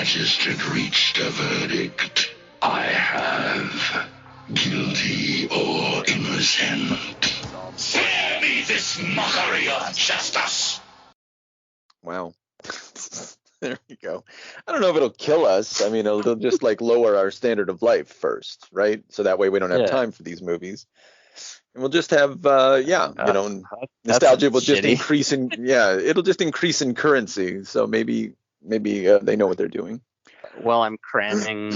magistrate reached a verdict. I have guilty or innocent. Spare me this mockery of justice. Wow. There you go. I don't know if it'll kill us. I mean, it'll just like lower our standard of life first, right? So that way we don't have time for these movies. And we'll just have, nostalgia will just increase in, it'll just increase in currency. So maybe they know what they're doing. Well, I'm cramming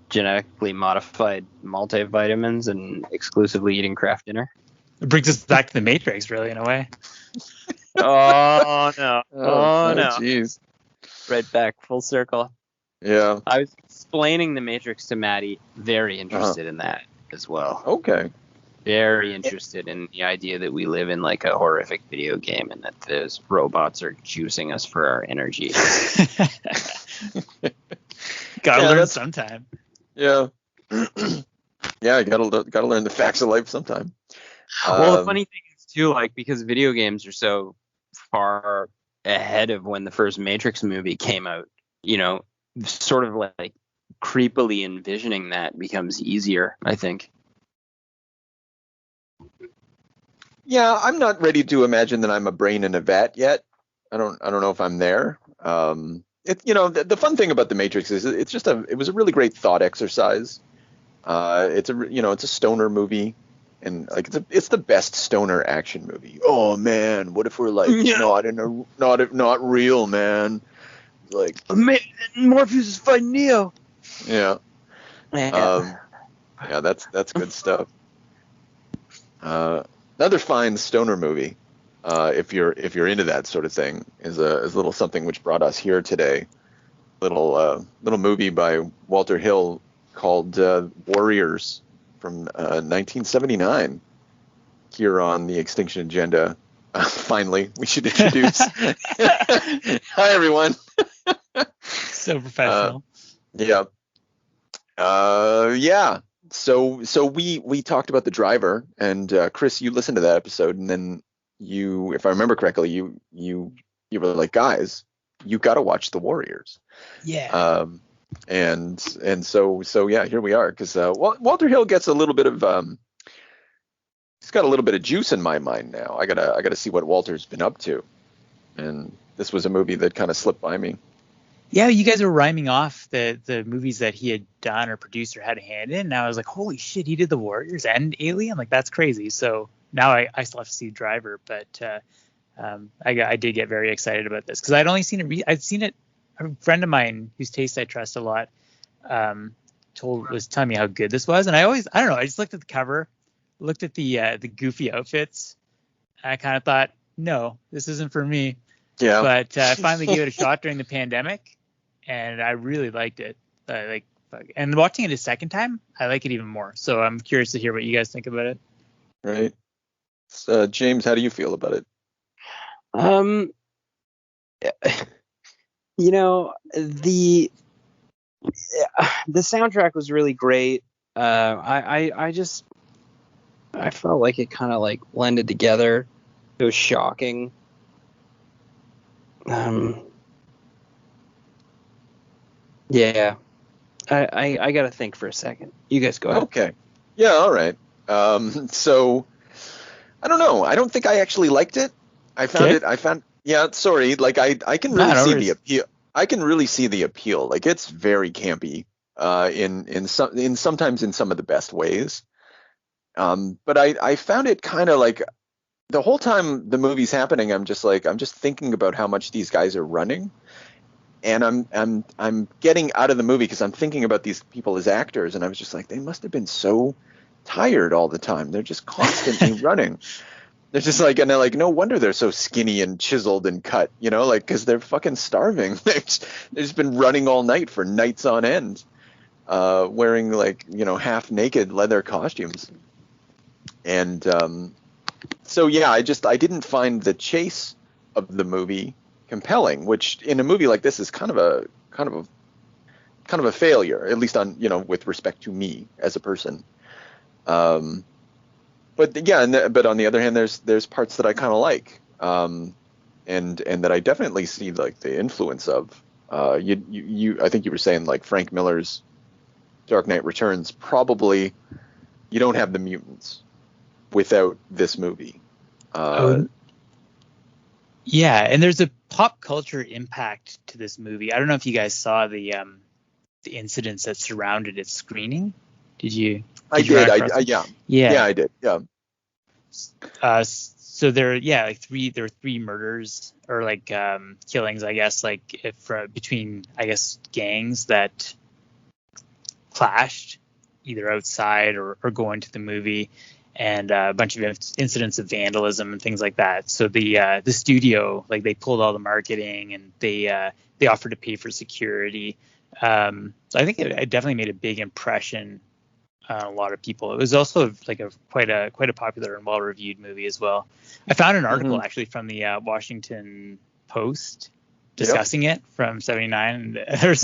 genetically modified multivitamins and exclusively eating craft dinner. It brings us back to the Matrix, really, in a way. Oh no! Oh no! Jeez. Right back, full circle. Yeah. I was explaining the Matrix to Maddie. Very interested in that as well. Okay. Very interested in the idea that we live in like a horrific video game and that those robots are juicing us for our energy. Gotta learn sometime. Yeah. Yeah, you gotta learn the facts of life sometime. Well, the funny thing is too, like, because video games are so far ahead of when the first Matrix movie came out, sort of like creepily envisioning that becomes easier, I think. Yeah, I'm not ready to imagine that I'm a brain in a vat yet. I don't know if I'm there. The fun thing about the Matrix is it was a really great thought exercise. It's a stoner movie, and like it's the best stoner action movie. Oh man, what if we're like not real, man? Like Morpheus is fighting Neo. Yeah. That's good stuff. Another fine stoner movie, if you're into that sort of thing, is a little something which brought us here today. Little movie by Walter Hill called Warriors from 1979. Here on the X-tinction Agenda. Finally, we should introduce. Hi everyone. So professional. Yeah. So we talked about The Driver, and Chris, you listened to that episode, and then you, if I remember correctly, you were like, guys, you got to watch The Warriors. Yeah. And so yeah, here we are, because Walter Hill gets a little bit of he's got a little bit of juice in my mind now. I gotta see what Walter's been up to, and this was a movie that kind of slipped by me. Yeah, you guys were rhyming off the movies that he had done or produced or had a hand in, and I was like, holy shit, he did The Warriors and Alien? Like, that's crazy. So now I still have to see Driver, but I did get very excited about this, because I'd only seen it. I'd seen it. A friend of mine whose taste I trust a lot was telling me how good this was, and I don't know, I just looked at the cover, looked at the goofy outfits, I kind of thought, no, this isn't for me. Yeah. But I finally gave it a shot during the pandemic, and I really liked it. And watching it a second time, I like it even more. So I'm curious to hear what you guys think about it. Right. James, how do you feel about it? The soundtrack was really great. I felt like it kind of like blended together. It was shocking. Yeah. I gotta think for a second. You guys go ahead. Okay. Yeah, all right. So I don't know. I don't think I actually liked it. Sorry. Like I can really see the appeal. I can really see the appeal. Like, it's very campy, sometimes in some of the best ways. But I found it kind of like, the whole time the movie's happening, I'm just thinking about how much these guys are running, and I'm getting out of the movie because I'm thinking about these people as actors, and I was just like, they must have been so tired all the time. They're just constantly running. They're just like, and they're like, no wonder they're so skinny and chiseled and cut, like, because they're fucking starving. They've just been running all night for nights on end, wearing like, half naked leather costumes. And so yeah, I didn't find the chase of the movie compelling, which in a movie like this is kind of a failure, at least on, with respect to me as a person. But yeah, but on the other hand, there's parts that I kind of like. and that I definitely see like the influence of. You I think you were saying like Frank Miller's Dark Knight Returns. Probably you don't have the mutants without this movie. Yeah, and there's a pop culture impact to this movie. I don't know if you guys saw the incidents that surrounded its screening. Did you? I did. Yeah, I did. Yeah. So there were three murders or like killings, I guess, like between I guess gangs that clashed either outside or going to the movie, and a bunch of incidents of vandalism and things like that. So the studio, like, they pulled all the marketing, and they offered to pay for security. So I think it definitely made a big impression on a lot of people. It was also like quite a popular and well reviewed movie as well. I found an article actually from the Washington Post discussing it from '79. There were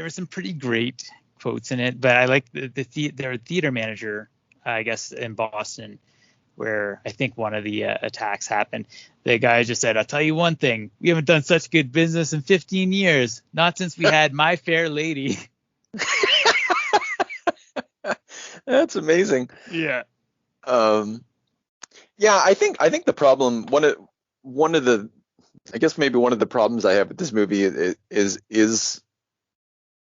some pretty great quotes in it, but I like their theater manager, I guess, in Boston, where I think one of the attacks happened. The guy just said, "I'll tell you one thing, we haven't done such good business in 15 years. Not since we had My Fair Lady." That's amazing. Yeah. Yeah, I think the problem, one of the I guess maybe one of the problems I have with this movie is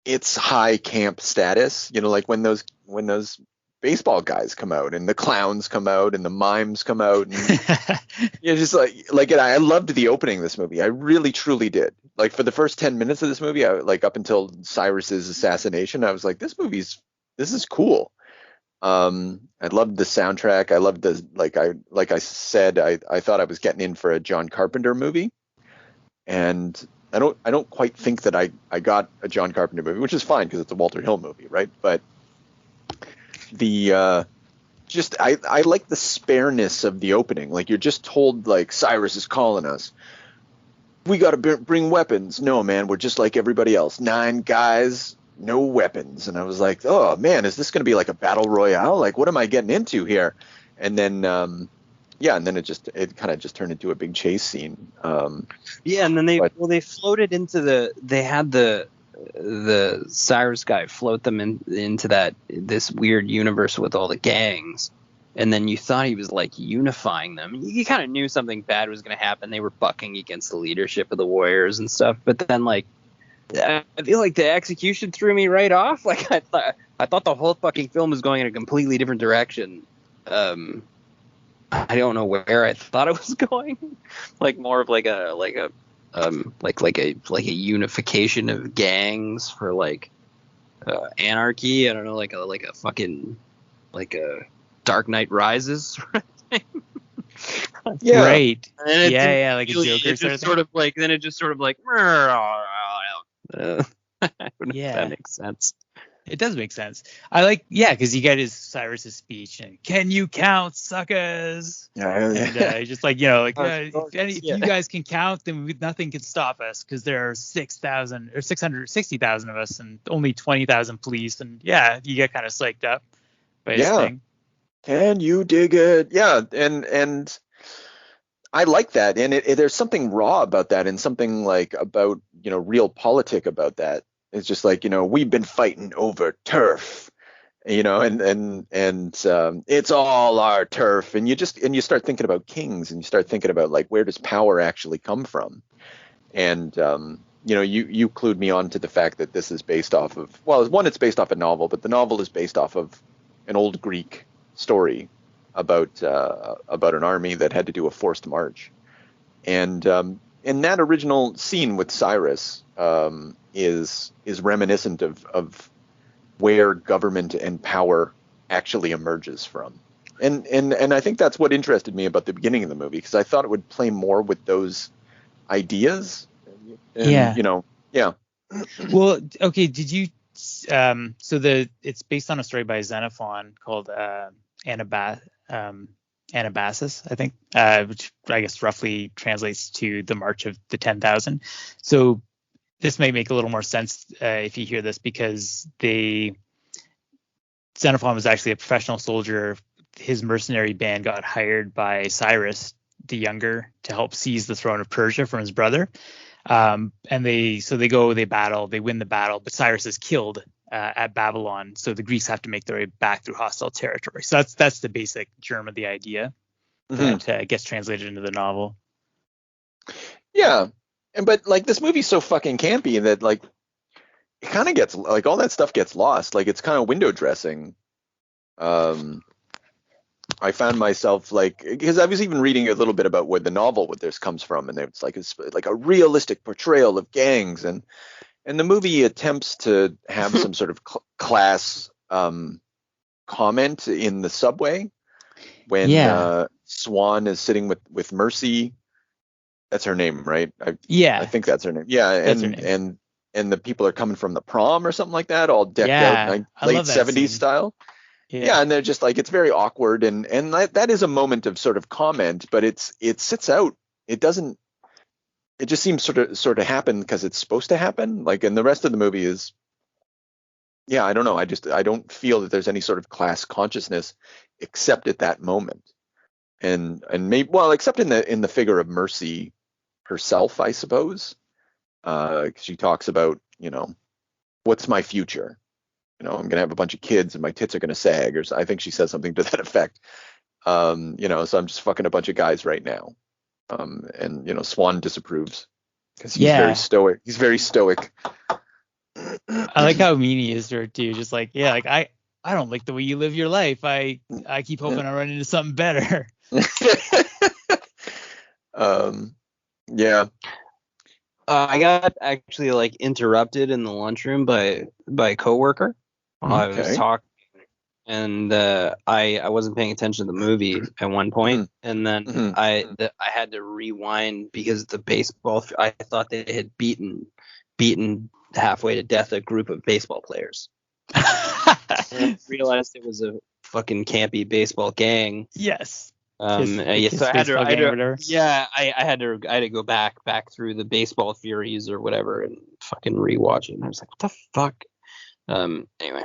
its high camp status. You know, like when those baseball guys come out and the clowns come out and the mimes come out, and just like I loved the opening of this movie. I really truly did. Like for the first 10 minutes of this movie, like up until Cyrus's assassination, I was like, this is cool. I loved the soundtrack. I loved like I said, I thought I was getting in for a John Carpenter movie, and I don't quite think that I got a John Carpenter movie, which is fine because it's a Walter Hill movie, right? But the I like the spareness of the opening. Like, you're just told, like, Cyrus is calling us. We got to bring weapons. No, man, we're just like everybody else. 9 guys, no weapons. And I was like, oh man, is this going to be like a battle royale? Like, what am I getting into here? And then and then it kind of just turned into a big chase scene. And then they floated into they had the Cyrus guy float them into this weird universe with all the gangs, and then you thought he was like unifying them. You kind of knew something bad was going to happen. They were bucking against the leadership of the Warriors and stuff, but then, like, I feel like the execution threw me right off. Like, I thought the whole fucking film was going in a completely different direction. I don't know where I thought it was going. Like, more of like a unification of gangs for like anarchy. I don't know, like a fucking like a Dark Knight Rises sort of thing. Yeah. Right. Yeah, like a Joker sort of like. Then it just sort of like. I don't know if that makes sense. It does make sense. I like, because you get Cyrus's speech and, "Can you count, suckers?" And just like, if you guys can count, then nothing can stop us, because there are 6,000 or 660,000 of us and only 20,000 police. And you get kind of psyched up by his thing. Can you dig it? Yeah, and I like that, and there's something raw about that, and something like about real politic about that. It's just like, we've been fighting over turf, and it's all our turf, and you start thinking about kings, and you start thinking about, like, where does power actually come from? And you clued me on to the fact that this is based off of, well, one, it's based off a novel, but the novel is based off of an old Greek story about an army that had to do a forced march, and in that original scene with Cyrus is reminiscent of where government and power actually emerges from, and I think that's what interested me about the beginning of the movie, because I thought it would play more with those ideas. And, Well, okay, did you? It's based on a story by Xenophon called Anabasis, I think, which I guess roughly translates to the March of the 10,000. So this may make a little more sense if you hear this, because Xenophon was actually a professional soldier. His mercenary band got hired by Cyrus the Younger to help seize the throne of Persia from his brother. And they battle, they win the battle, but Cyrus is killed at Babylon. So the Greeks have to make their way back through hostile territory. So that's the basic germ of the idea that gets translated into the novel. Yeah, but like this movie's so fucking campy that like it kind of gets like all that stuff gets lost. Like it's kind of window dressing. I found myself like, because I was even reading a little bit about where the novel with this comes from, and it's like a realistic portrayal of gangs, and the movie attempts to have some sort of class comment in the subway when Swan is sitting with Mercy. That's her name, right? I think that's her name. Yeah, and the people are coming from the prom or something like that, all decked out late 70s style. Yeah, and they're just like, it's very awkward, and that is a moment of sort of comment, but it sits out. It doesn't. It just seems sort of happen because it's supposed to happen. Like, and the rest of the movie is, yeah, I don't know. I don't feel that there's any sort of class consciousness except at that moment, and maybe, well, except in the figure of Mercy herself, I suppose. She talks about, what's my future? I'm going to have a bunch of kids and my tits are going to sag, or I think she says something to that effect. So I'm just fucking a bunch of guys right now. And Swan disapproves because he's very stoic. He's very stoic. I like how mean he is to her too. Just like, I don't like the way you live your life. I keep hoping I run into something better. Yeah. I got actually like interrupted in the lunchroom by a coworker while I was talking, and I wasn't paying attention to the movie at one point, and then I had to rewind because the baseball. I thought they had beaten halfway to death a group of baseball players. And I realized it was a fucking campy baseball gang. Yes. So I had to go back through the baseball furies or whatever and fucking rewatch it. And I was like, what the fuck? Anyway,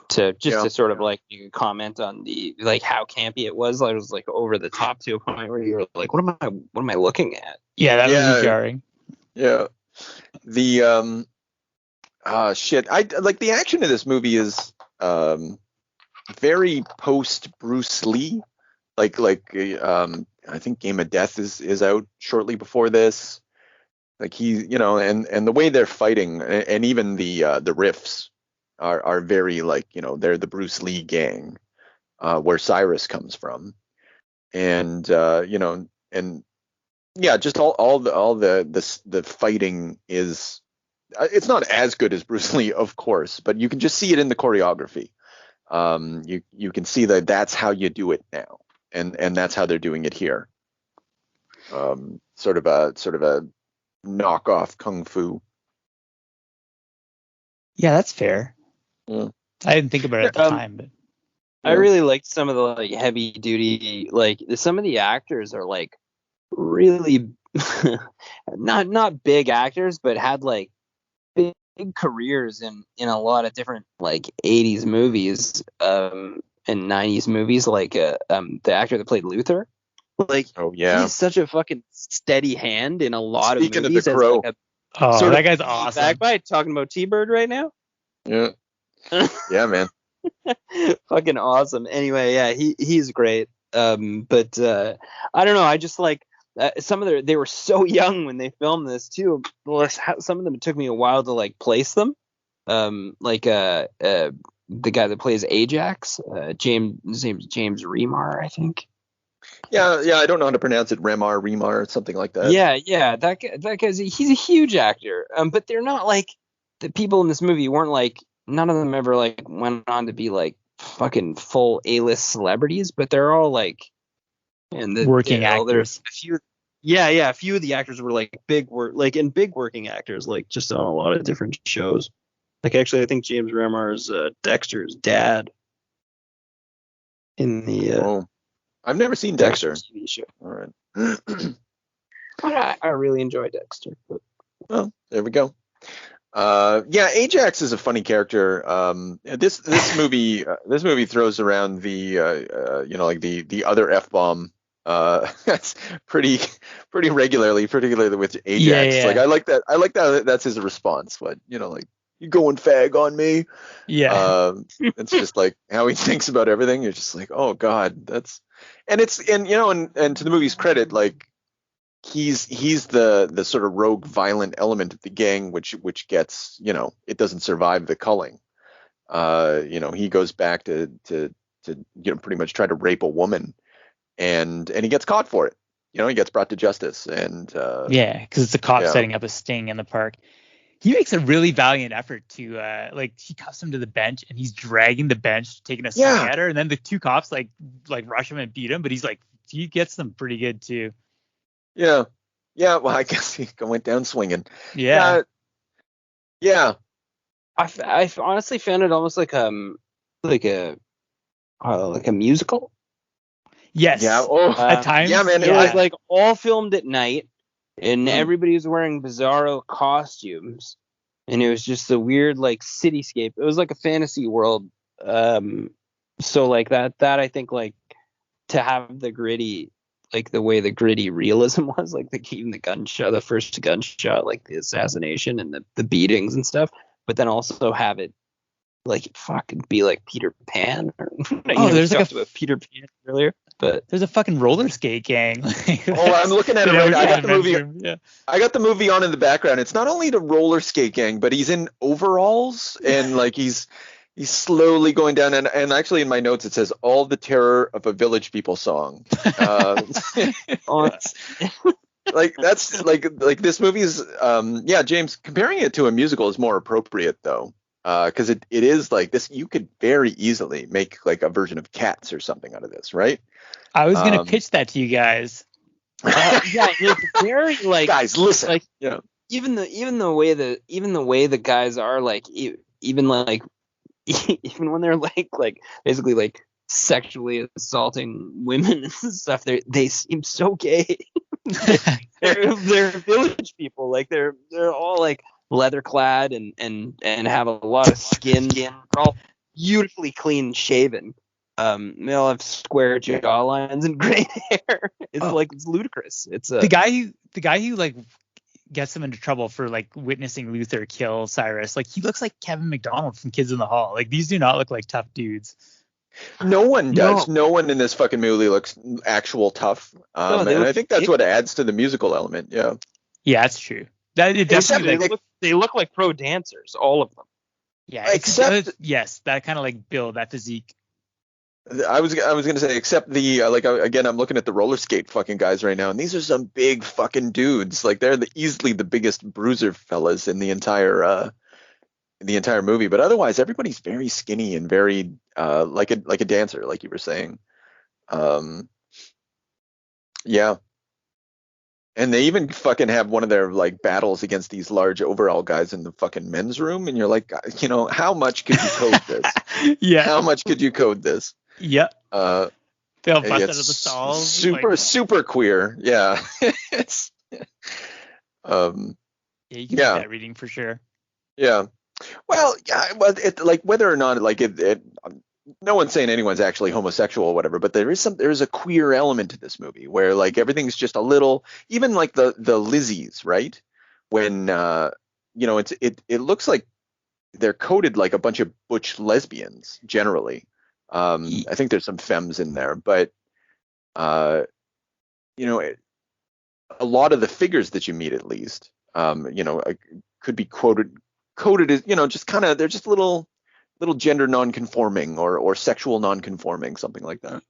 to sort of like, you could comment on the like how campy it was. I was like over the top to a point where you were like, what am I looking at? Yeah, that was jarring. Yeah. The shit. I like the action of this movie is very post Bruce Lee. Like I think Game of Death is out shortly before this. Like and the way they're fighting, and even the riffs are very like, they're the Bruce Lee gang, where Cyrus comes from, and and yeah, just all the fighting is, it's not as good as Bruce Lee, of course, but you can just see it in the choreography. You can see that that's how you do it now, and that's how they're doing it here. Sort of a knockoff kung fu. Yeah, that's fair. Yeah. I didn't think about it at the time, but I really liked some of the like heavy duty, like some of the actors are like really not big actors, but had like big careers in a lot of different like 80s movies and 90s movies, like the actor that played Luther, like, oh yeah, he's such a fucking steady hand in a lot of movies. Speaking of The Crow, that guy's awesome. Back by talking about T-Bird right now. Yeah. Yeah, man. Fucking awesome. Anyway, yeah, he's great. But I don't know, I just like some of they were so young when they filmed this too. Some of them, it took me a while to like place them. Like the guy that plays Ajax, his name's James Remar, I think. Yeah, I don't know how to pronounce it. Remar, something like that. Yeah, that guy's he's a huge actor. But they're not like, the people in this movie weren't like, none of them ever like went on to be like fucking full A-list celebrities, but they're all like, and working actors. A few of the actors were like big working actors, like just on a lot of different shows. Like actually, I think James Remar is Dexter's dad in the. I've never seen Dexter. TV show. All right. I really enjoy Dexter. But. Well, there we go. Yeah, Ajax is a funny character. This movie throws around the other F-bomb that's pretty regularly, particularly with Ajax. Yeah. Like I like that that's his response. What, like, you going fag on me? Yeah. It's just like how he thinks about everything. You're just like, oh God, and to the movie's credit, like, he's the sort of rogue violent element of the gang, which gets, it doesn't survive the culling. He goes back to pretty much try to rape a woman, and he gets caught for it. He gets brought to justice, and Yeah, because it's a cop yeah. setting up a sting in the park. He makes a really valiant effort to he cuffs him to the bench, and he's dragging the bench, taking a swing at her, and then the two cops like rush him and beat him, but he gets them pretty good too. Yeah. Well, I guess he went down swinging. Yeah. Yeah. I honestly found it almost like a musical. Yes. Yeah. Oh, at times. Yeah, man. It was like all filmed at night, and Mm. everybody was wearing bizarro costumes, and it was just a weird like cityscape. It was like a fantasy world. So like that I think, like, to have the gritty, like the way the gritty realism was, like even the first gunshot, like the assassination and the beatings and stuff, but then also have it like fucking be like Peter Pan. There's like about Peter Pan earlier, but there's a fucking roller skate gang. I'm looking at it right now. I got the movie. Yeah. I got the movie on in the background. It's not only the roller skate gang, but he's in overalls, and like he's slowly going down. And actually, in my notes, it says "All the Terror of a Village People" song. Like that's like this movie's James, comparing it to a musical is more appropriate though, because it is like this. You could very easily make like a version of Cats or something out of this, right? I was gonna pitch that to you guys. It's very like, guys, listen, like, yeah. Even the way the guys are, like, even when they're like basically like sexually assaulting women and stuff, they seem so gay. they're village people, like they're all like leather clad and have a lot of skin. They're all beautifully clean shaven. They all have square jawlines and gray hair. It's ludicrous. It's the guy who like gets them into trouble for like witnessing Luther kill Cyrus. Like, he looks like Kevin McDonald from Kids in the Hall. Like, these do not look like tough dudes. No one does. No one in this fucking movie looks actual tough. And I think that's what adds to the musical element. Yeah. Yeah, that's true. That it definitely they look like pro dancers, all of them. Yeah, except that kind of like build, that physique. I was gonna say, except the again, I'm looking at the roller skate fucking guys right now, and these are some big fucking dudes. Like, they're easily the biggest bruiser fellas in the entire movie. But otherwise, everybody's very skinny and very like a dancer, like you were saying. Yeah. And they even fucking have one of their like battles against these large overall guys in the fucking men's room, and you're like, how much could you code this? Yeah. How much could you code this? Yeah. They all bust out of the stalls. Super queer. Yeah. It's yeah, you can get that reading for sure. Yeah. Well, yeah, but like, whether or not like it no one's saying anyone's actually homosexual or whatever, but there is a queer element to this movie where like everything's just a little, even like the Lizzies, right? When it looks like they're coded like a bunch of butch lesbians generally. I think there's some femmes in there, but a lot of the figures that you meet, at least, could be coded as, just kind of, they're just little gender non-conforming or sexual non-conforming, something like that.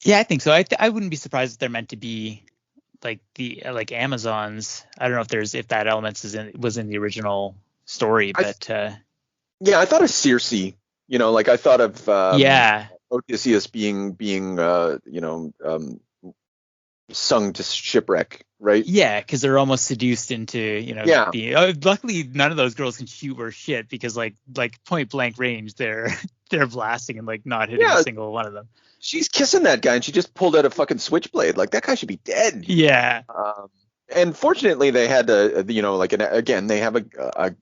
Yeah, I think so. I wouldn't be surprised if they're meant to be like the Amazons. I don't know if that element was in the original story, but yeah, I thought of Circe. Like I thought of Odysseus being sung to shipwreck, right? Yeah, because they're almost seduced into luckily none of those girls can shoot or shit, because like point blank range they're blasting and like not hitting a single one of them. She's kissing that guy and she just pulled out a fucking switchblade. Like, that guy should be dead. Yeah. And fortunately, they had again, they have a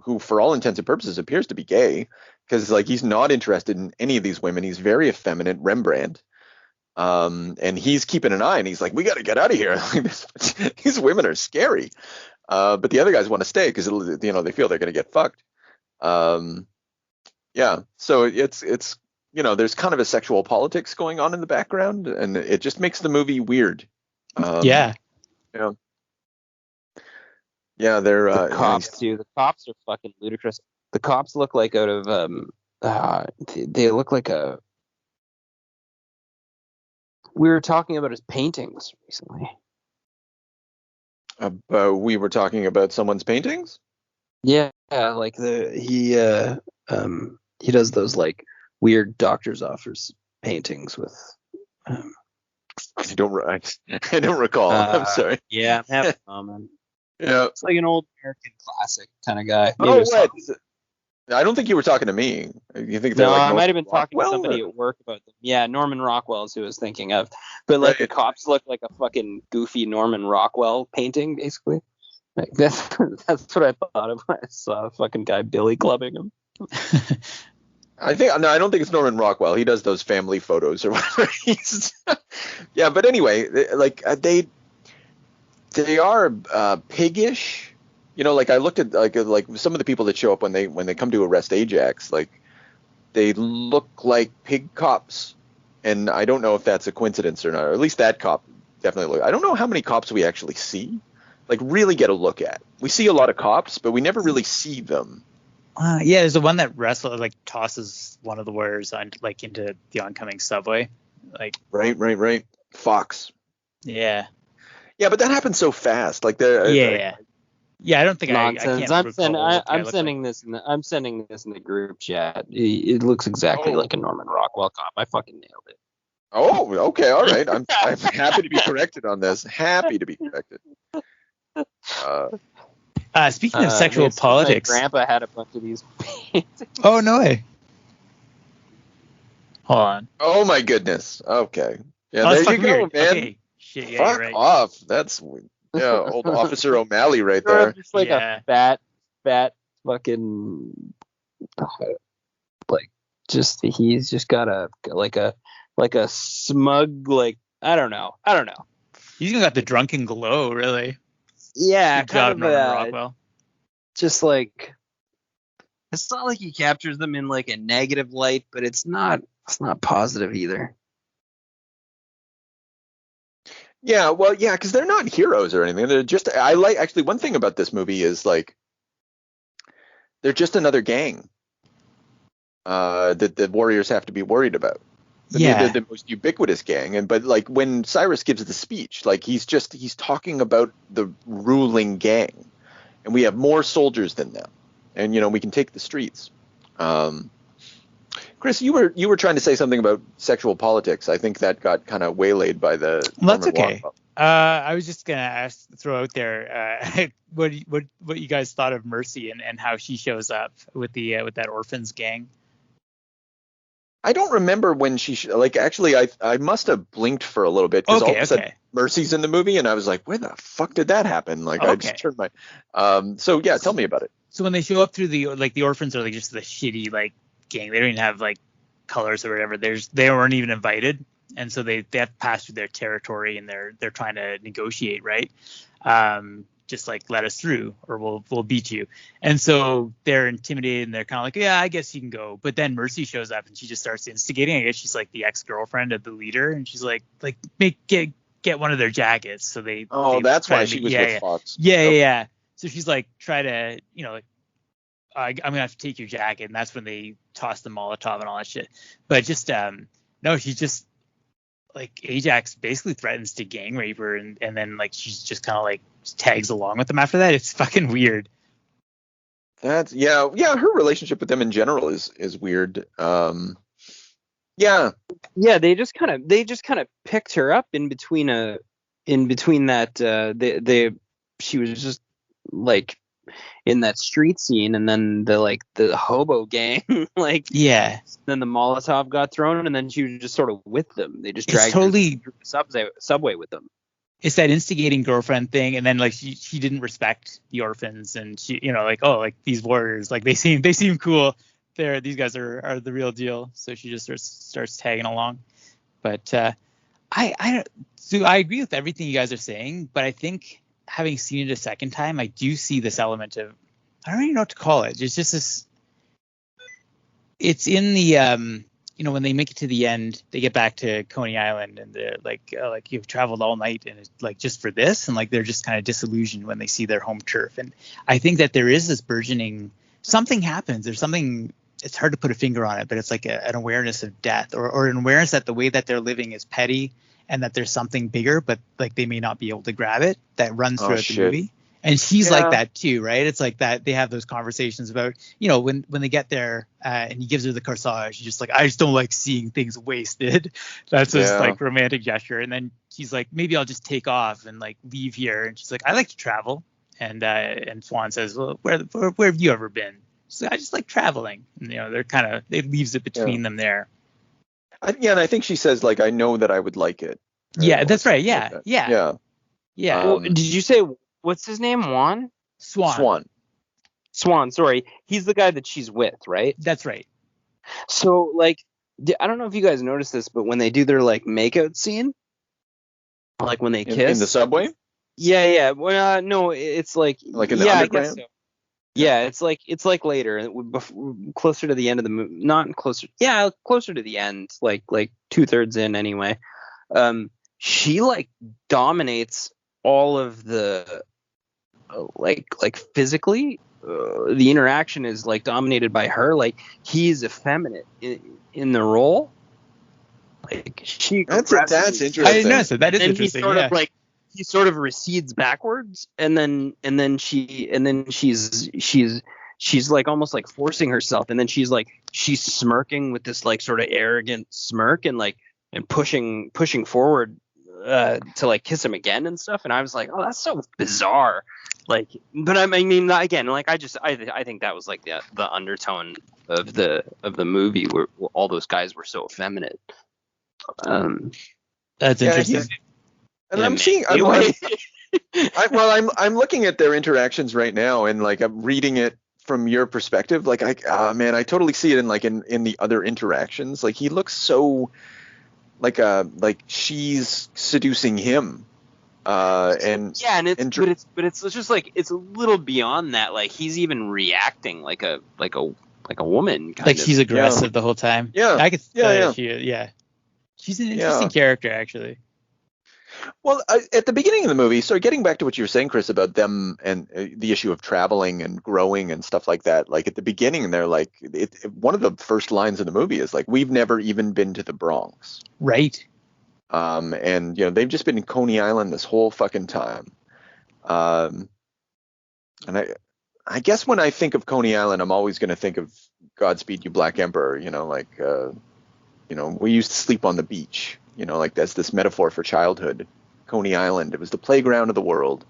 who, for all intents and purposes, appears to be gay, because like he's not interested in any of these women. He's very effeminate, Rembrandt. And he's keeping an eye, and he's like, we got to get out of here. These women are scary. But the other guys want to stay because they feel they're going to get fucked. Yeah, so it's there's kind of a sexual politics going on in the background, and it just makes the movie weird. Yeah. Yeah, they're The cops too. The cops are fucking ludicrous. The cops look like out of they look like a. We were talking about his paintings recently. We were talking about someone's paintings. Yeah, like he does those like weird doctor's office paintings with. I don't recall. I'm sorry. Yeah, I'm having a moment. Yeah, it's like an old American classic kind of guy. Oh, what? I don't think you were talking to me. You think no? I might have been talking to somebody at work about them. Yeah, Norman Rockwell is who I was thinking of. But like the cops look like a fucking goofy Norman Rockwell painting, basically. Like that's what I thought of when I saw a fucking guy billy clubbing him. I don't think it's Norman Rockwell. He does those family photos or whatever. Yeah, but anyway, like they are piggish. Like I looked at like some of the people that show up when they come to arrest Ajax, like they look like pig cops, and I don't know if that's a coincidence or not. Or at least that cop definitely look. I don't know how many cops we actually see, like really get a look at. We see a lot of cops, but we never really see them. Yeah, there's the one that like tosses one of the warriors into the oncoming subway. Like right. Fox. Yeah. Yeah, but that happens so fast. Like Yeah, I don't think nonsense. I can't I'm sending this in the group chat. It looks exactly like a Norman Rockwell cop. I fucking nailed it. Oh, okay, all right. I'm happy to be corrected on this. Happy to be corrected. Speaking of sexual politics, my grandpa had a bunch of these paintings. Oh no way! Hold on. Oh my goodness. Okay. Yeah, there you go, weird. man. Okay. Shit, yeah, Fuck you're right. off. That's old Officer O'Malley right there. Just like a fat fucking he's just got a smug, like I don't know. He's got the drunken glow, really. Yeah, good job, Norman Rockwell. Just like it's not like he captures them in like a negative light, but it's not positive either. Yeah, well, yeah, because they're not heroes or anything. They're just actually one thing about this movie is like they're just another gang that the warriors have to be worried about. Yeah, they're the most ubiquitous gang, but like when Cyrus gives the speech, like he's talking about the ruling gang, and we have more soldiers than them, and we can take the streets. Chris, you were trying to say something about sexual politics. I think that got kind of waylaid by the. Well, that's okay. I was just gonna throw out there what you guys thought of Mercy and how she shows up with that orphans gang. I don't remember when actually I must have blinked for a little bit because all of a sudden Mercy's in the movie and I was like, where the fuck did that happen? Like I just turned my so yeah, tell me about it. So when they show up through the orphans are like just the shitty like gang. They don't even have like colors or whatever. They weren't even invited, and so they have to pass through their territory and they're trying to negotiate, right? Just like let us through or we'll beat you. And so they're intimidated and they're kind of like, yeah, I guess you can go. But then Mercy shows up and she just starts instigating. I guess she's like the ex-girlfriend of the leader, and she's like get one of their jackets. So that's why she was with Fox. Yeah. So she's like, try to, I'm gonna have to take your jacket, and that's when they toss the Molotov and all that shit. But just no, she's just like Ajax basically threatens to gang rape her, and then like she's just kind of like tags along with them after that. It's fucking weird. That's yeah. Her relationship with them in general is weird. Yeah. They just kind of picked her up in between that she was just like in that street scene, and then the hobo gang then the Molotov got thrown, and then she was just sort of with them. They just dragged her through the subway with them. it's that instigating girlfriend thing, and then like she didn't respect the orphans, and she, you know, like, oh, like these warriors, like they seem cool. These guys are the real deal. So she just starts tagging along. But I agree with everything you guys are saying, but I think having seen it a second time, I do see this element of, I don't even know what to call it. It's just this. It's in the you know, when they make it to the end, they get back to Coney Island, and they're like you've traveled all night, and it's like just for this, and like they're just kind of disillusioned when they see their home turf. And I think that there is this burgeoning, something happens. There's something, it's hard to put a finger on it, but it's like an awareness of death, or an awareness that the way that they're living is petty, and that there's something bigger, but like they may not be able to grab it, that runs throughout the movie. And she's like that too, right? It's like that they have those conversations about, you know, when they get there, and he gives her the corsage, she's just like, I just don't like seeing things wasted. That's just like romantic gesture. And then she's like, maybe I'll just take off and like leave here. And she's like, I like to travel. And Swan says, well, where have you ever been? She's like, I just like traveling. And, you know, it leaves it between them there. And I think she says, like, I know that I would like it. Yeah, that's right. Yeah. Like that. Yeah. Well, did you say, what's his name? Swan. Sorry. He's the guy that she's with, right? That's right. So, like, I don't know if you guys noticed this, but when they do their, like, makeout scene, like when they kiss. In the subway? Yeah. Well, no, it's like in the underground? I guess so. Yeah, it's like later, closer to the end of the movie. Not closer. Yeah, closer to the end, like 2/3 in anyway. She, like, dominates all of the like physically, the interaction is like dominated by her. Like, he's effeminate in the role. Like, she that's interesting. I didn't notice that. That is and interesting. He sort of recedes backwards, and then she's like almost like forcing herself, and then she's smirking with this like sort of arrogant smirk, and pushing forward to like kiss him again and stuff. And I was like, oh, that's so bizarre. Like, but I mean, again, like, I think that was like the undertone of the movie, where all those guys were so effeminate. That's interesting. And I'm looking at their interactions right now, and like I'm reading it from your perspective. Like, I totally see it in the other interactions. Like, he looks so like she's seducing him. But it's just like, it's a little beyond that. Like, he's even reacting like a woman, kind like of. She's aggressive the whole time. Yeah, I could. She's an interesting character, actually. Well, at the beginning of the movie, so getting back to what you were saying, Chris, about them and the issue of traveling and growing and stuff like that. Like, at the beginning, they're like, one of the first lines in the movie is like, we've never even been to the Bronx. Right. And, you know, they've just been in Coney Island this whole fucking time. And I guess when I think of Coney Island, I'm always going to think of Godspeed You Black Emperor, you know, like, you know, we used to sleep on the beach, you know, like that's this metaphor for childhood. Coney Island, it was the playground of the world.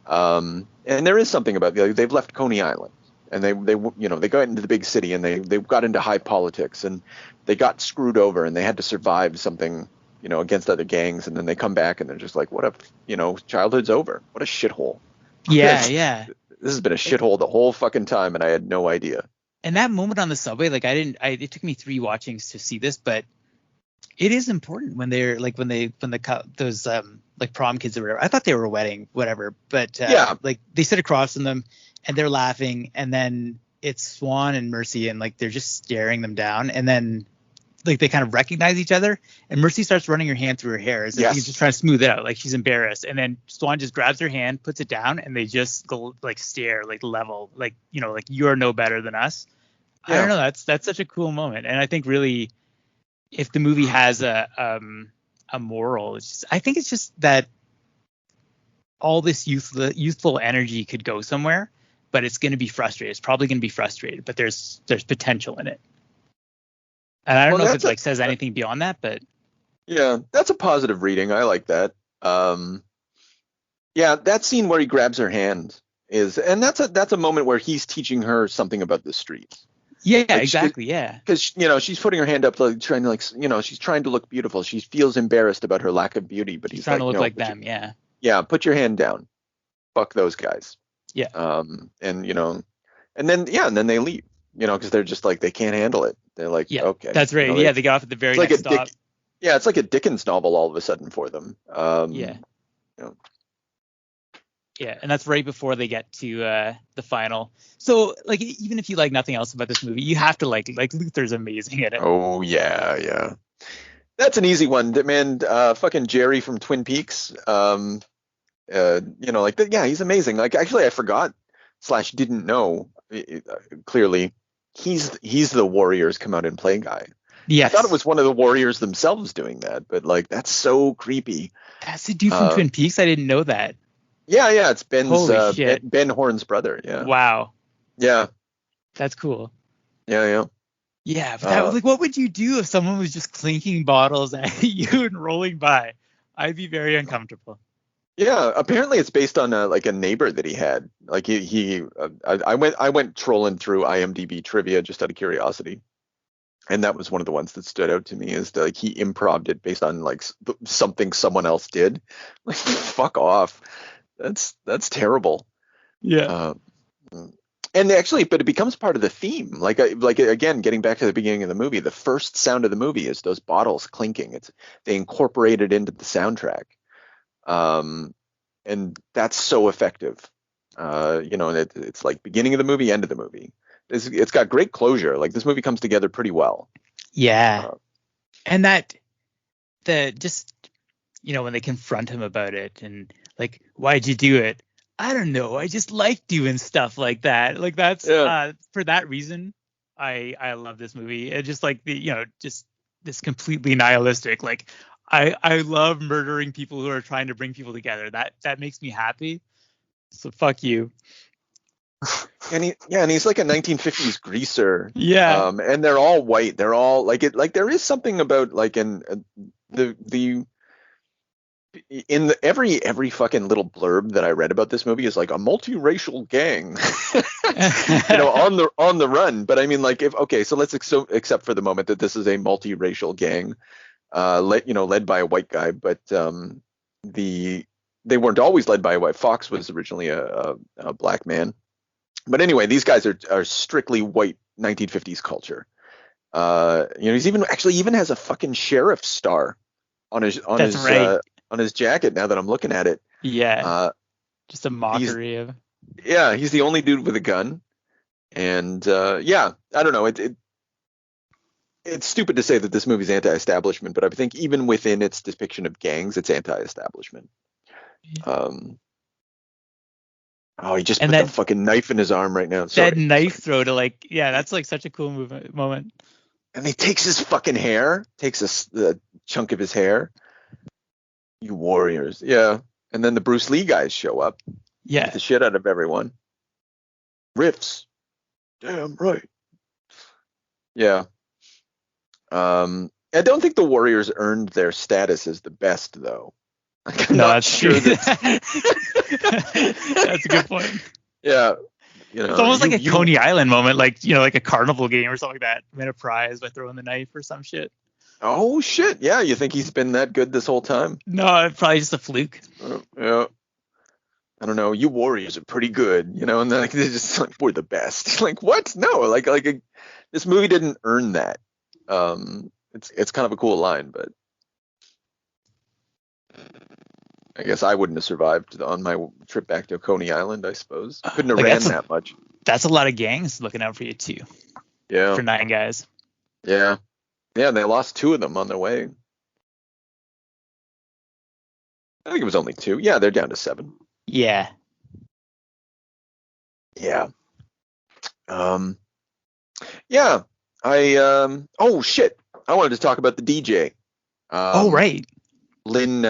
And there is something about they've left Coney Island, and they you know, they got into the big city, and they got into high politics, and they got screwed over, and they had to survive something, you know, against other gangs, and then they come back and they're just like, what a, you know, childhood's over. What a shithole. Yeah. This has been a shithole the whole fucking time, and I had no idea. And that moment on the subway, like, it took me 3 watchings to see this, but it is important when they're like, those like prom kids or whatever. I thought they were a wedding, whatever, but like they sit across from them and they're laughing, and then it's Swan and Mercy, and like they're just staring them down, and then like they kind of recognize each other, and Mercy starts running her hand through her hair as if she's just trying to smooth it out, like she's embarrassed, and then Swan just grabs her hand, puts it down, and they just go like stare, like level, like, you know, like, you're no better than us. I don't know, that's such a cool moment. And I think really, if the movie has a moral, I think it's just that all this youthful energy could go somewhere, but it's going to be frustrated. It's probably going to be frustrated, but there's potential in it. And I don't know if it like says anything beyond that, but yeah, that's a positive reading. I like that. Yeah, that scene where he grabs her hand that's a moment where he's teaching her something about the streets. Yeah, Like, exactly. Yeah. Because she's putting her hand up, like trying to she's trying to look beautiful. She feels embarrassed about her lack of beauty, but She's he's trying like, to look no, like them. Yeah. yeah, put your hand down. Fuck those guys. Yeah. And then they leave. Because they're just like they can't handle it. They're like, Yeah. okay, That's right. Yeah, they get off at the it's very like next stop. yeah, it's like a Dickens novel all of a sudden for them. Yeah. You know, Yeah, and that's right before they get to the final. So, like, even if you like nothing else about this movie, you have to like Luther's amazing at it. Oh yeah. That's an easy one, man. Fucking Jerry from Twin Peaks. Yeah, he's amazing. Like, actually, I forgot / didn't know clearly. He's the Warriors come out and play guy. Yes. I thought it was one of the Warriors themselves doing that, but like that's so creepy. That's the dude from Twin Peaks. I didn't know that. Yeah, it's Holy shit. Ben Horn's brother. Yeah. Wow. Yeah. That's cool. Yeah. Yeah, but that was like, what would you do if someone was just clinking bottles at you and rolling by? I'd be very uncomfortable. Yeah, apparently it's based on like a neighbor that he had. Like I went trolling through IMDb trivia just out of curiosity, and that was one of the ones that stood out to me is that, like, he improv'd it based on like something someone else did. Like, fuck off. That's terrible. Yeah. And actually, but it becomes part of the theme. Like again, getting back to the beginning of the movie, the first sound of the movie is those bottles clinking. They incorporate it into the soundtrack. And that's so effective. And it's like beginning of the movie, end of the movie. It's got great closure. Like, this movie comes together pretty well. Yeah. And when they confront him about it and like, why'd you do it? I don't know. I just like doing stuff like that. Like, that's for that reason, I love this movie. It just like just this completely nihilistic, like, I love murdering people who are trying to bring people together. That makes me happy. So fuck you. And he's like a 1950s greaser. Yeah. And they're all white. They're all like it. Like, there is something about like in every fucking little blurb that I read about this movie is like a multiracial gang, on the run. But I mean, like, so let's accept for the moment that this is a multiracial gang. Led by a white guy, but they weren't always led by a white. Fox was originally a black man, but anyway, these guys are strictly white 1950s culture. He's even has a fucking sheriff's star on his jacket. Now that I'm looking at it, yeah, just a mockery of. Yeah, he's the only dude with a gun, and I don't know. It's stupid to say that this movie's anti-establishment, but I think even within its depiction of gangs, it's anti-establishment. He just put that fucking knife in his arm right now. That knife throw to that's like such a cool moment. And he takes his fucking hair, takes a chunk of his hair. You warriors, yeah. And then the Bruce Lee guys show up. Yeah, beat the shit out of everyone. Riffs, damn right. Yeah. I don't think the Warriors earned their status as the best, though. That's sure true. That's a good point. Yeah. It's almost like a Coney Island moment, like a carnival game or something like that. Win a prize by throwing the knife or some shit. Oh shit! Yeah, you think he's been that good this whole time? No, probably just a fluke. Yeah. I don't know. You Warriors are pretty good, and then they're just like, we're the best. Like, what? No, this movie didn't earn that. It's kind of a cool line, but I guess I wouldn't have survived on my trip back to Coney Island. I suppose couldn't have ran that much. That's a lot of gangs looking out for you too. Yeah. For 9 guys. Yeah. Yeah, and they lost 2 of them on their way. I think it was only 2. Yeah, they're down to 7. Yeah. Yeah. Yeah. Oh shit. I wanted to talk about the DJ. Right. Lynn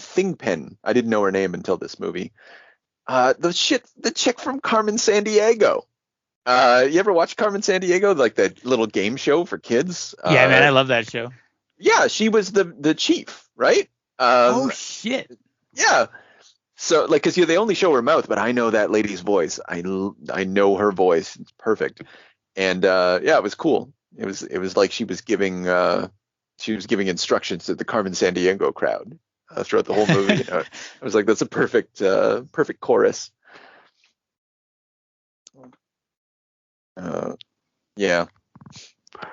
Thingpen. I didn't know her name until this movie. The chick from Carmen Sandiego. You ever watch Carmen Sandiego, like that little game show for kids? Yeah, man, I love that show. Yeah, she was the chief, right? Shit. Yeah. So like, because they only show her mouth, but I know that lady's voice. I know her voice. It's perfect. And yeah, it was cool. It was like she was giving instructions to the Carmen Sandiego crowd throughout the whole movie. You know, I was like, that's a perfect chorus. Yeah.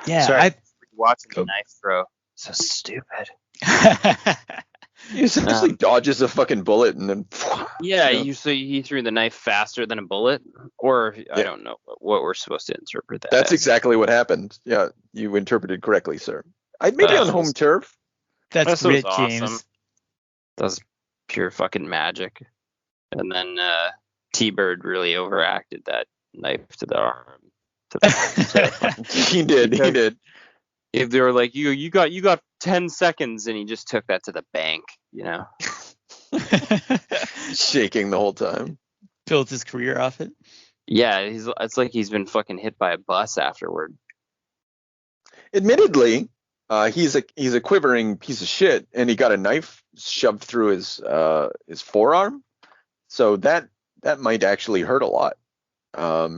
Yeah. Sorry, watching the knife throw. So stupid. He essentially dodges a fucking bullet and then. Yeah, he threw the knife faster than a bullet, or I don't know what we're supposed to interpret that. That's exactly what happened. Yeah, you interpreted correctly, sir. Maybe on home turf. That's rich, awesome. James. That's pure fucking magic. And then T-Bird really overacted that knife to the arm. He did. If they were like, you got 10 seconds, and he just took that to the bank, you know. Shaking the whole time. Built his career off it. Yeah, it's like he's been fucking hit by a bus afterward. Admittedly, he's a quivering piece of shit, and he got a knife shoved through his forearm, so that might actually hurt a lot.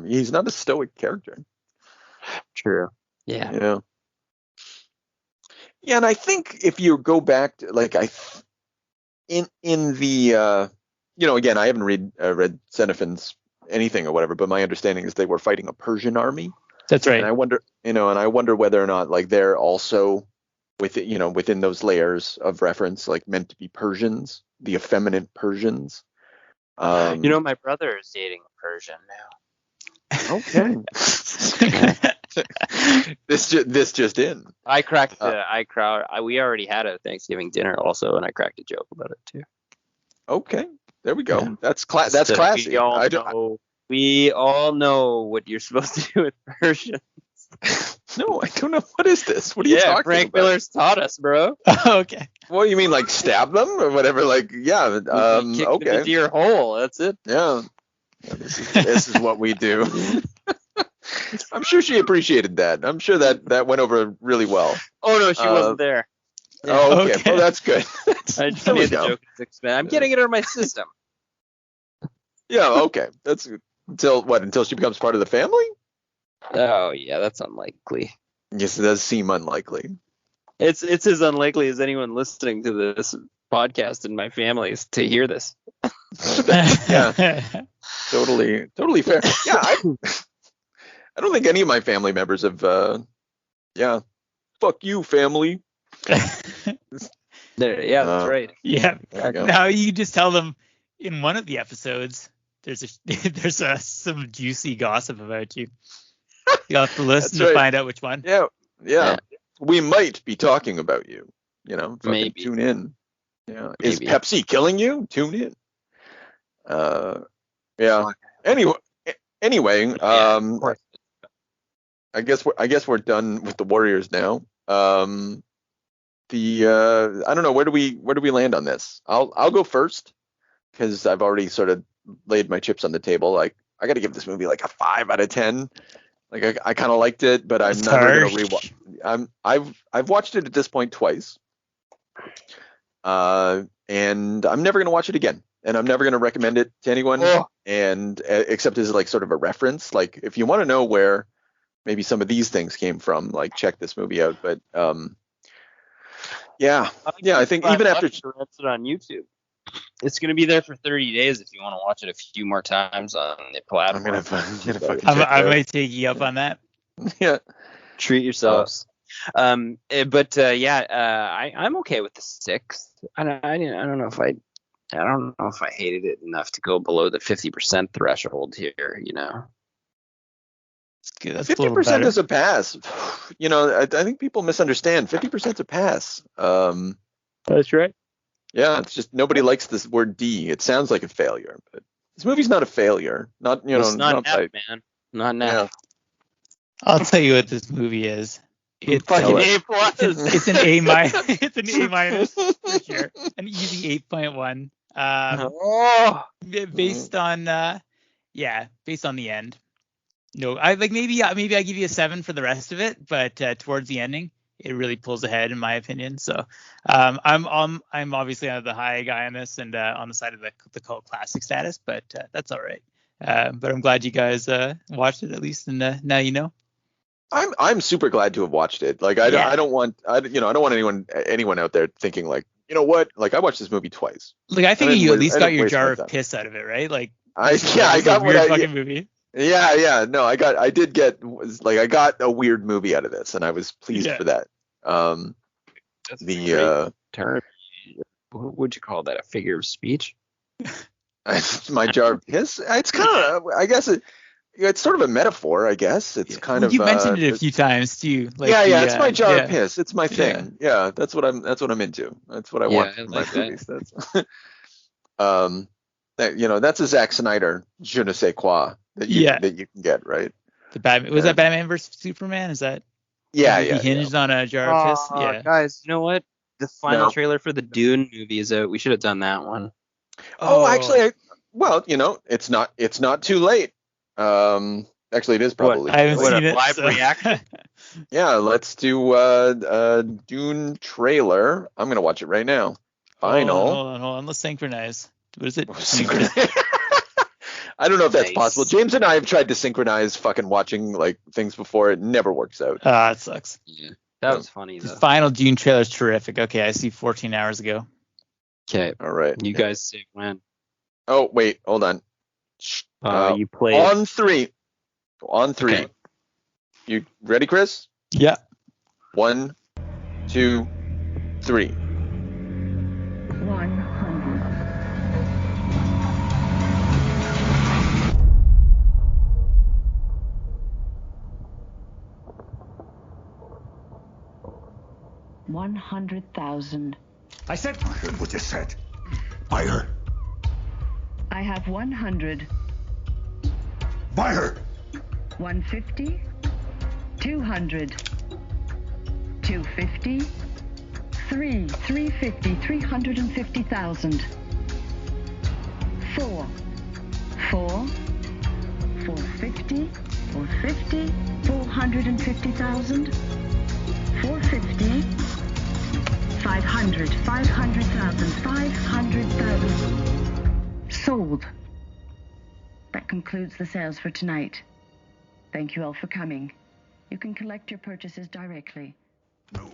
He's not a stoic character. True. Yeah. Yeah, and I think if you go back to, like, in the again, I haven't read Xenophon's anything or whatever, but my understanding is they were fighting a Persian army. That's right. And I wonder whether or not, like, they're also within those layers of reference, like, meant to be Persians, the effeminate Persians. My brother is dating a Persian now. Okay. This just in. We already had a Thanksgiving dinner also, and I cracked a joke about it too. Okay, there we go. Yeah. That's classy. We all know what you're supposed to do with Persians. No, I don't know. What is this? What are you talking about? Frank Miller's taught us, bro. Okay. What, you mean, like, stab them or whatever? Like, yeah. Kick them into your hole. That's it. Yeah. This is what we do. I'm sure she appreciated that. I'm sure that went over really well. Oh no, she wasn't there. Yeah. Oh, okay. Well, that's good. I just made the joke. I'm getting it out of my system. Yeah. Okay. That's until she becomes part of the family. Oh yeah, that's unlikely. Yes, it does seem unlikely. It's as unlikely as anyone listening to this podcast in my family is to hear this. Yeah. Totally fair. Yeah. I don't think any of my family members have. Fuck you, family. Yeah, that's right. Yeah. Now you just tell them in one of the episodes. There's some juicy gossip about you. You'll have to listen to find out which one. Yeah. We might be talking about you. Maybe. Tune in. Yeah. Is Pepsi killing you? Tune in. Yeah. Anyway. I guess we're done with the Warriors now. I don't know, where do we land on this? I'll go first because I've already sort of laid my chips on the table. Like, I got to give this movie like a 5 out of 10. Like, I kind of liked it, but I'm never gonna rewatch. I've watched it at this point twice, and I'm never gonna watch it again. And I'm never gonna recommend it to anyone, and except as like sort of a reference. Like, if you want to know where maybe some of these things came from, like, check this movie out. But I think even after it's it on YouTube, it's going to be there for 30 days if you want to watch it a few more times on the platform. I'm gonna I might take you up on that. Yeah, treat yourselves. I'm okay with the 6. I don't know if I hated it enough to go below the 50% threshold here. That's 50% is a pass. I think people misunderstand. 50% is a pass. That's right. Yeah, it's just nobody likes this word D. It sounds like a failure, but this movie's not a failure. It's not man. Not now. Yeah. I'll tell you what this movie is. It's fucking A+. It's an A minus. It's an A minus for sure. An easy 8.1. Based on the end. No, maybe I give you a 7 for the rest of it, but towards the ending, it really pulls ahead in my opinion. So I'm obviously the high guy on this and on the side of the cult classic status, but that's all right. But I'm glad you guys watched it at least, and now you know. I'm super glad to have watched it. Like I don't want anyone out there thinking like, you know what? Like I watched this movie twice. Like I think you at least got your jar of piss out of it, right? Like I got a weird fucking movie. Yeah. No, I got a weird movie out of this, and I was pleased for that. That's the term. What would you call that? A figure of speech? My jar of piss. It's kind of, I guess it's sort of a metaphor. I guess it's kind of. You mentioned it a few times too. Like it's my jar of piss. It's my thing. Yeah, that's what I'm into. That's what I want from my movies. That's that's a Zack Snyder je ne sais quoi that you can get, right? The Batman was that Batman versus Superman? Is that? He hinged on a jar of piss. Yeah, guys, you know what? The final trailer for the Dune movie is out. We should have done that one. Oh, actually, it's not too late. Actually, it is probably. I haven't seen it. Live reaction. Yeah, let's do Dune trailer. I'm gonna watch it right now. Final. Hold on. Let's synchronize. What is it? I don't know if that's possible. James and I have tried to synchronize fucking watching like things before. It never works out. It sucks. Yeah, that was funny though. The final Dune trailer is terrific. Okay, I see 14 hours ago. Okay, all right. You guys say when? Oh wait, hold on. You play on three. On three. Okay. You ready, Chris? Yeah. 1, 2, 3. 100. 100,000. I said. I heard what you said. Buy her. I have 100. Buy her. 150. 200. 250. 350. 350,000. 4. 450. 450. 450,000. 450. 500. 500,000. 500,000. Sold. That concludes the sales for tonight. Thank you all for coming. You can collect your purchases directly. No